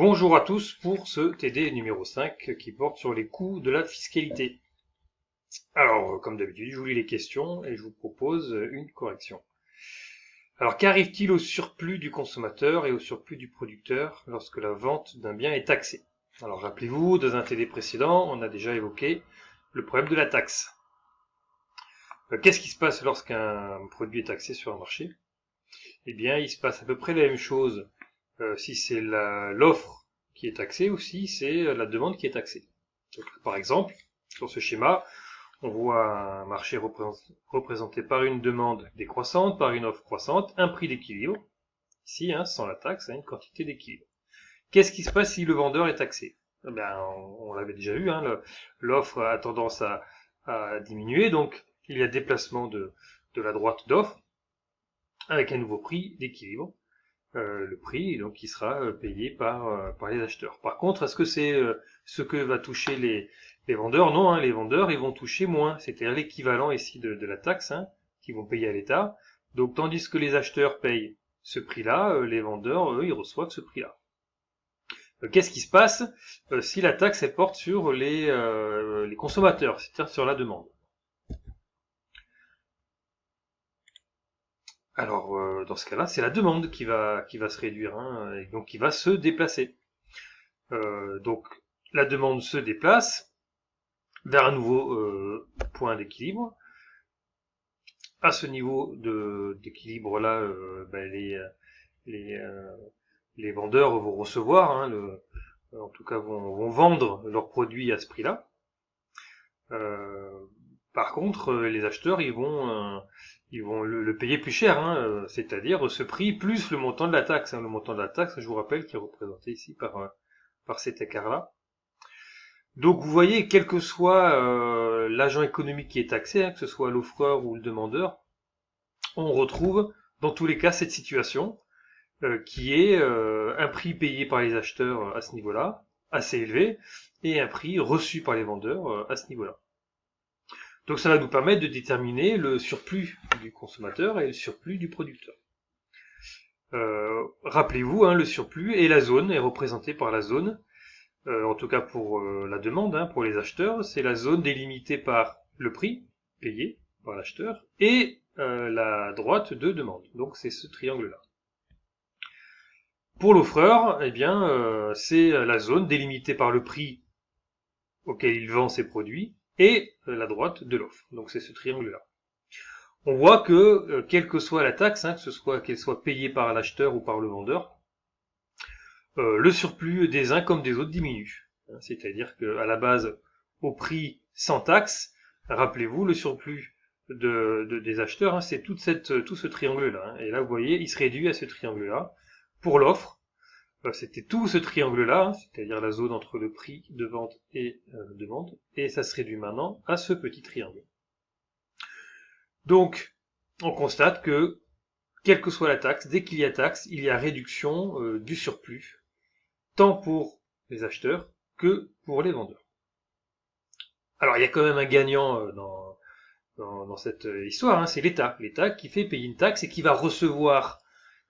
Bonjour à tous pour ce TD numéro 5 qui porte sur les coûts de la fiscalité. Alors, comme d'habitude, je vous lis les questions et je vous propose une correction. Alors, qu'arrive-t-il au surplus du consommateur et au surplus du producteur lorsque la vente d'un bien est taxée? Alors, rappelez-vous, dans un TD précédent, on a déjà évoqué le problème de la taxe. Qu'est-ce qui se passe lorsqu'un produit est taxé sur un marché? Eh bien, il se passe à peu près la même chose si c'est l'offre qui est taxée ou si c'est la demande qui est taxée. Donc, par exemple, sur ce schéma, on voit un marché représenté par une demande décroissante, par une offre croissante, un prix d'équilibre, ici, sans la taxe, une quantité d'équilibre. Qu'est-ce qui se passe si le vendeur est taxé? Eh bien, on l'avait déjà vu, l'offre a tendance à diminuer, donc il y a déplacement de la droite d'offre avec un nouveau prix d'équilibre. Le prix donc qui sera payé par les acheteurs. Par contre, est-ce que c'est ce que va toucher les vendeurs? Non, les vendeurs ils vont toucher moins, c'est-à-dire l'équivalent ici de la taxe qu'ils vont payer à l'État. Donc tandis que les acheteurs payent ce prix-là, les vendeurs eux ils reçoivent ce prix-là. Qu'est-ce qui se passe si la taxe elle porte sur les consommateurs, c'est-à-dire sur la demande? Alors, dans ce cas-là, c'est la demande qui va se réduire, et donc qui va se déplacer. Donc, la demande se déplace vers un nouveau point d'équilibre. À ce niveau d'équilibre-là, les vendeurs vont recevoir, en tout cas vont vendre leurs produits à ce prix-là. Par contre, les acheteurs, ils vont le payer plus cher, c'est-à-dire ce prix plus le montant de la taxe. Le montant de la taxe, je vous rappelle, qui est représenté ici par cet écart-là. Donc vous voyez, quel que soit l'agent économique qui est taxé, que ce soit l'offreur ou le demandeur, on retrouve dans tous les cas cette situation qui est un prix payé par les acheteurs à ce niveau-là, assez élevé, et un prix reçu par les vendeurs à ce niveau-là. Donc ça va nous permettre de déterminer le surplus du consommateur et le surplus du producteur. Rappelez-vous, le surplus et la zone est représenté par la zone, en tout cas pour la demande, pour les acheteurs, c'est la zone délimitée par le prix payé par l'acheteur et la droite de demande. Donc c'est ce triangle-là. Pour l'offreur, eh bien, c'est la zone délimitée par le prix auquel il vend ses produits et la droite de l'offre. Donc c'est ce triangle-là. On voit que, quelle que soit la taxe, que ce soit qu'elle soit payée par l'acheteur ou par le vendeur, le surplus des uns comme des autres diminue. C'est-à-dire qu'à la base, au prix sans taxe, rappelez-vous, le surplus des acheteurs, c'est tout ce triangle-là. Et là, vous voyez, il se réduit à ce triangle-là. Pour l'offre, c'était tout ce triangle-là, c'est-à-dire la zone entre le prix de vente et de vente, et ça se réduit maintenant à ce petit triangle. Donc, on constate que, quelle que soit la taxe, dès qu'il y a taxe, il y a réduction du surplus, tant pour les acheteurs que pour les vendeurs. Alors, il y a quand même un gagnant dans cette histoire, c'est l'État. L'État qui fait payer une taxe et qui va recevoir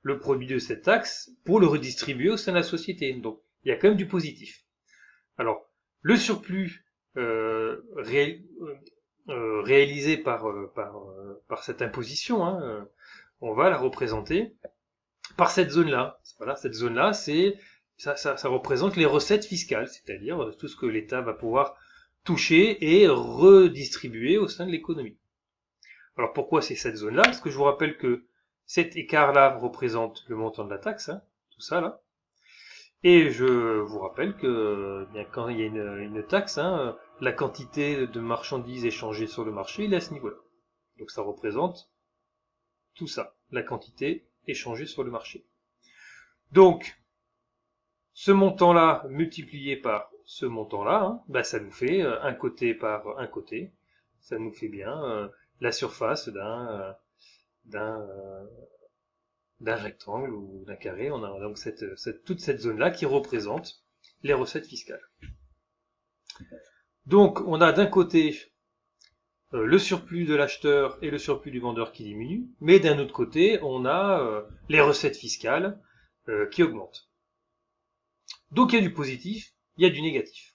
le produit de cette taxe pour le redistribuer au sein de la société. Donc, il y a quand même du positif. Alors, le surplus réalisé par cette imposition, on va la représenter par cette zone-là. Voilà, cette zone-là, ça représente les recettes fiscales, c'est-à-dire tout ce que l'État va pouvoir toucher et redistribuer au sein de l'économie. Alors pourquoi c'est cette zone-là? Parce que je vous rappelle que cet écart-là représente le montant de la taxe, tout ça là. Et je vous rappelle que bien, quand il y a une taxe, la quantité de marchandises échangées sur le marché, il est à ce niveau-là. Donc ça représente tout ça, la quantité échangée sur le marché. Donc, ce montant-là multiplié par ce montant-là, ça nous fait un côté par un côté, ça nous fait bien la surface d'un rectangle ou d'un carré. On a donc toute cette zone-là qui représente les recettes fiscales. Donc, on a d'un côté le surplus de l'acheteur et le surplus du vendeur qui diminue, mais d'un autre côté, on a les recettes fiscales qui augmentent. Donc il y a du positif, il y a du négatif.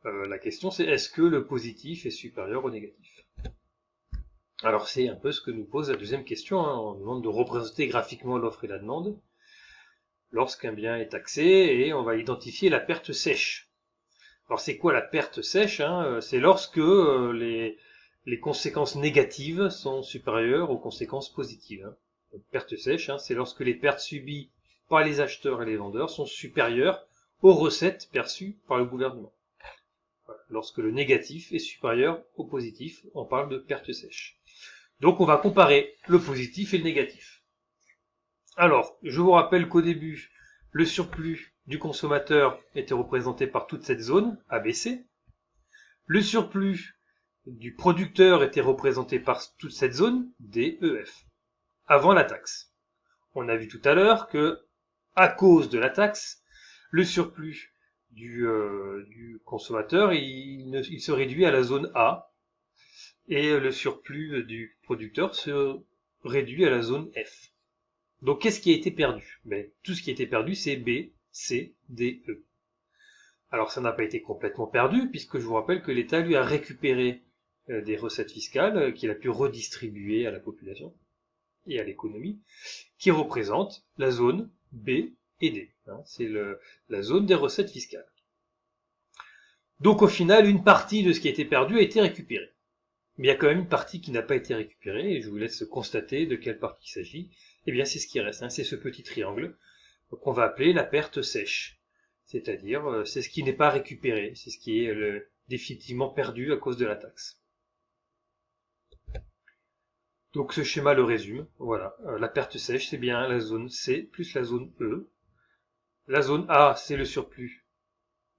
La question c'est est-ce que le positif est supérieur au négatif? Alors c'est un peu ce que nous pose la deuxième question, hein. On nous demande de représenter graphiquement l'offre et la demande lorsqu'un bien est taxé et on va identifier la perte sèche. Alors c'est quoi la perte sèche, hein? C'est lorsque les conséquences négatives sont supérieures aux conséquences positives, hein. Donc, perte sèche, hein, c'est lorsque les pertes subies par les acheteurs et les vendeurs sont supérieures aux recettes perçues par le gouvernement. Voilà. Lorsque le négatif est supérieur au positif, on parle de perte sèche. Donc on va comparer le positif et le négatif. Alors, je vous rappelle qu'au début, le surplus du consommateur était représenté par toute cette zone ABC. Le surplus du producteur était représenté par toute cette zone DEF, avant la taxe. On a vu tout à l'heure que, à cause de la taxe, le surplus du consommateur, il se réduit à la zone A, et le surplus du producteur se réduit à la zone F. Donc qu'est-ce qui a été perdu? Tout ce qui a été perdu, c'est B, C, D, E. Alors ça n'a pas été complètement perdu, puisque je vous rappelle que l'État, lui, a récupéré des recettes fiscales qu'il a pu redistribuer à la population et à l'économie, qui représentent la zone B et D. Hein, c'est la zone des recettes fiscales. Donc au final, une partie de ce qui a été perdu a été récupérée. Mais il y a quand même une partie qui n'a pas été récupérée, et je vous laisse constater de quelle partie il s'agit. Eh bien, c'est ce qui reste, hein, c'est ce petit triangle qu'on va appeler la perte sèche. C'est-à-dire, c'est ce qui n'est pas récupéré, c'est ce qui est définitivement perdu à cause de la taxe. Donc ce schéma le résume. Voilà, la perte sèche, c'est bien la zone C plus la zone E. La zone A, c'est le surplus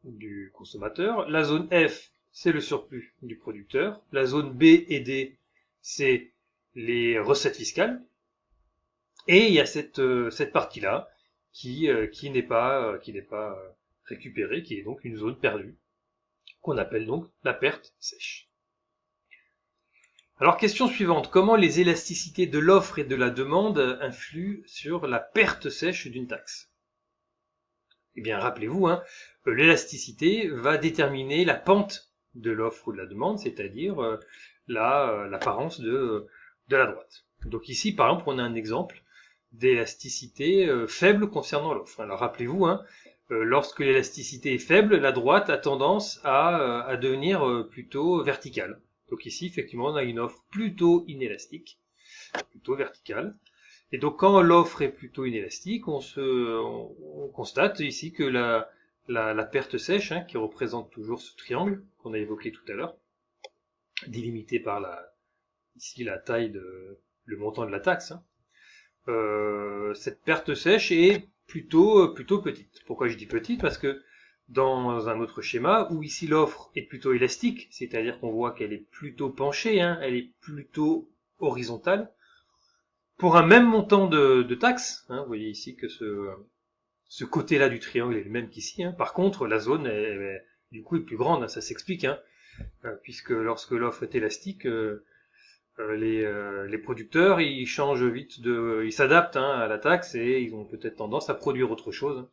du consommateur. La zone F, c'est le surplus du producteur. La zone B et D, c'est les recettes fiscales. Et il y a cette partie-là qui n'est pas récupérée, qui est donc une zone perdue, qu'on appelle donc la perte sèche. Alors, question suivante. Comment les élasticités de l'offre et de la demande influent sur la perte sèche d'une taxe? Eh bien, rappelez-vous, hein, l'élasticité va déterminer la pente de l'offre ou de la demande, c'est-à-dire l'apparence de la droite. Donc ici, par exemple, on a un exemple d'élasticité faible concernant l'offre. Alors rappelez-vous, hein, lorsque l'élasticité est faible, la droite a tendance à devenir plutôt verticale. Donc ici, effectivement, on a une offre plutôt inélastique, plutôt verticale. Et donc quand l'offre est plutôt inélastique, on constate ici que la perte sèche, hein, qui représente toujours ce triangle qu'on a évoqué tout à l'heure, délimité par ici la taille le montant de la taxe, hein, cette perte sèche est plutôt petite. Pourquoi je dis petite? Parce que dans un autre schéma, où ici l'offre est plutôt élastique, c'est-à-dire qu'on voit qu'elle est plutôt penchée, hein, elle est plutôt horizontale, pour un même montant de taxes, hein, vous voyez ici que ce côté-là du triangle est le même qu'ici, hein. Par contre, la zone du coup est plus grande, hein, ça s'explique, hein, puisque lorsque l'offre est élastique, les producteurs ils changent vite ils s'adaptent, hein, à la taxe et ils ont peut-être tendance à produire autre chose.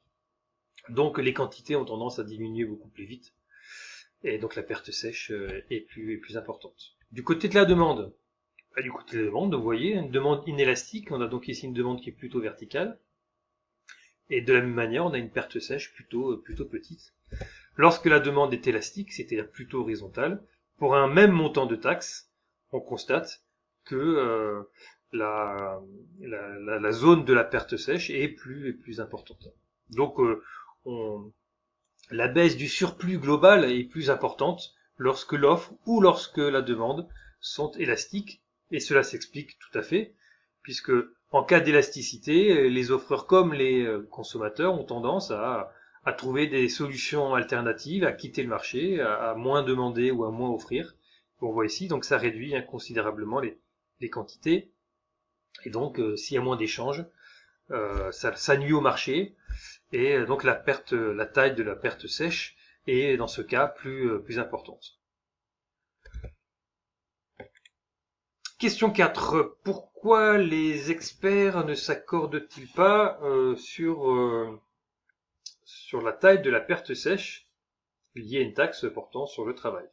Donc les quantités ont tendance à diminuer beaucoup plus vite. Et donc la perte sèche est plus importante. Du côté de la demande, du côté de la demande, vous voyez, une demande inélastique, on a donc ici une demande qui est plutôt verticale. Et de la même manière, on a une perte sèche plutôt petite. Lorsque la demande est élastique, c'est-à-dire plutôt horizontale, pour un même montant de taxes, on constate que la zone de la perte sèche est plus importante. Donc la baisse du surplus global est plus importante lorsque l'offre ou lorsque la demande sont élastiques, et cela s'explique tout à fait, puisque en cas d'élasticité, les offreurs comme les consommateurs ont tendance à trouver des solutions alternatives, à quitter le marché, à moins demander ou à moins offrir. On voit ici, donc ça réduit considérablement les quantités, et donc s'il y a moins d'échanges, ça nuit au marché, et donc la taille de la perte sèche est dans ce cas plus importante. Question 4. Pourquoi les experts ne s'accordent-ils pas sur sur la taille de la perte sèche liée à une taxe portant sur le travail?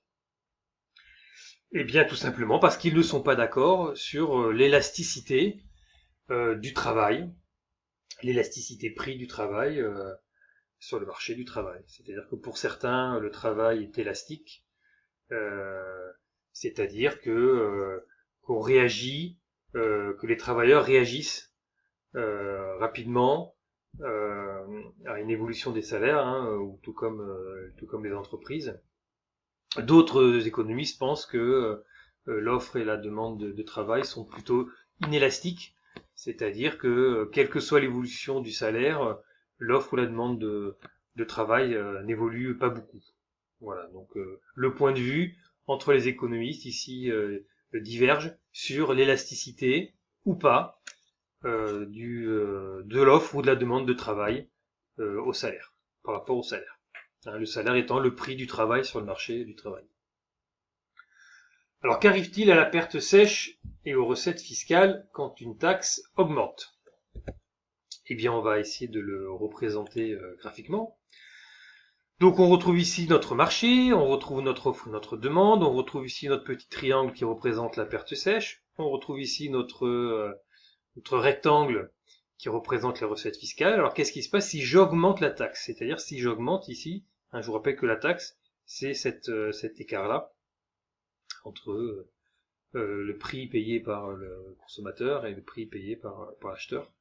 Eh bien, tout simplement parce qu'ils ne sont pas d'accord sur l'élasticité du travail, l'élasticité prix du travail sur le marché du travail. C'est-à-dire que pour certains, le travail est élastique, c'est-à-dire que qu'on réagit, que les travailleurs réagissent rapidement à une évolution des salaires, hein, ou tout comme les entreprises. D'autres économistes pensent que l'offre et la demande de travail sont plutôt inélastiques, c'est-à-dire que quelle que soit l'évolution du salaire, l'offre ou la demande de travail n'évolue pas beaucoup. Voilà, donc le point de vue entre les économistes ici diverge sur l'élasticité ou pas de l'offre ou de la demande de travail au salaire, par rapport au salaire. Hein, le salaire étant le prix du travail sur le marché du travail. Alors qu'arrive-t-il à la perte sèche et aux recettes fiscales quand une taxe augmente? Eh bien, on va essayer de le représenter graphiquement. Donc on retrouve ici notre marché, on retrouve notre offre, notre demande, on retrouve ici notre petit triangle qui représente la perte sèche, on retrouve ici notre rectangle qui représente les recettes fiscales. Alors qu'est-ce qui se passe si j'augmente la taxe? C'est-à-dire si j'augmente ici, hein, je vous rappelle que la taxe, c'est cet écart-là entre le prix payé par le consommateur et le prix payé par l'acheteur.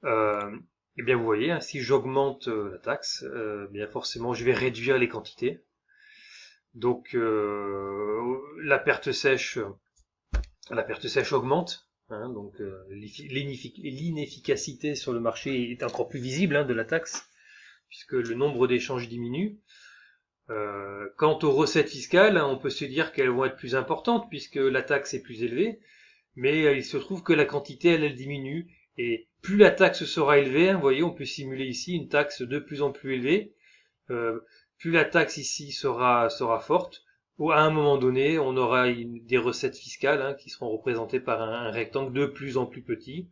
Eh bien vous voyez, hein, si j'augmente la taxe, bien forcément je vais réduire les quantités. Donc la perte sèche augmente. Hein, donc l'inefficacité sur le marché est encore plus visible, hein, de la taxe, puisque le nombre d'échanges diminue. Quant aux recettes fiscales, hein, on peut se dire qu'elles vont être plus importantes puisque la taxe est plus élevée, mais il se trouve que la quantité elle diminue, et plus la taxe sera élevée, hein, vous voyez, on peut simuler ici une taxe de plus en plus élevée, plus la taxe ici sera forte, ou à un moment donné, on aura des recettes fiscales, hein, qui seront représentées par un rectangle de plus en plus petit.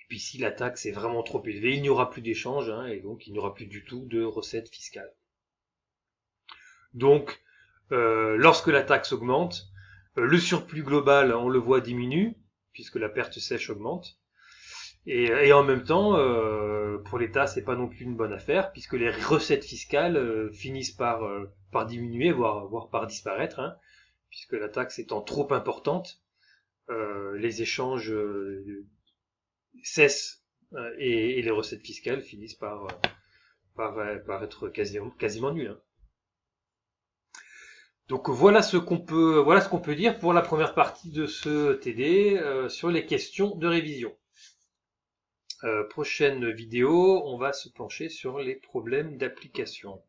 Et puis si la taxe est vraiment trop élevée, il n'y aura plus d'échanges, hein, et donc il n'y aura plus du tout de recettes fiscales. Donc, lorsque la taxe augmente, le surplus global, on le voit, diminue, puisque la perte sèche augmente. Et en même temps, pour l'État, c'est pas non plus une bonne affaire, puisque les recettes fiscales finissent par diminuer, voire par disparaître, hein, puisque la taxe étant trop importante, les échanges cessent et les recettes fiscales finissent par être quasiment nulles. Hein. Donc voilà ce qu'on peut dire pour la première partie de ce TD sur les questions de révision. Prochaine vidéo, on va se pencher sur les problèmes d'application.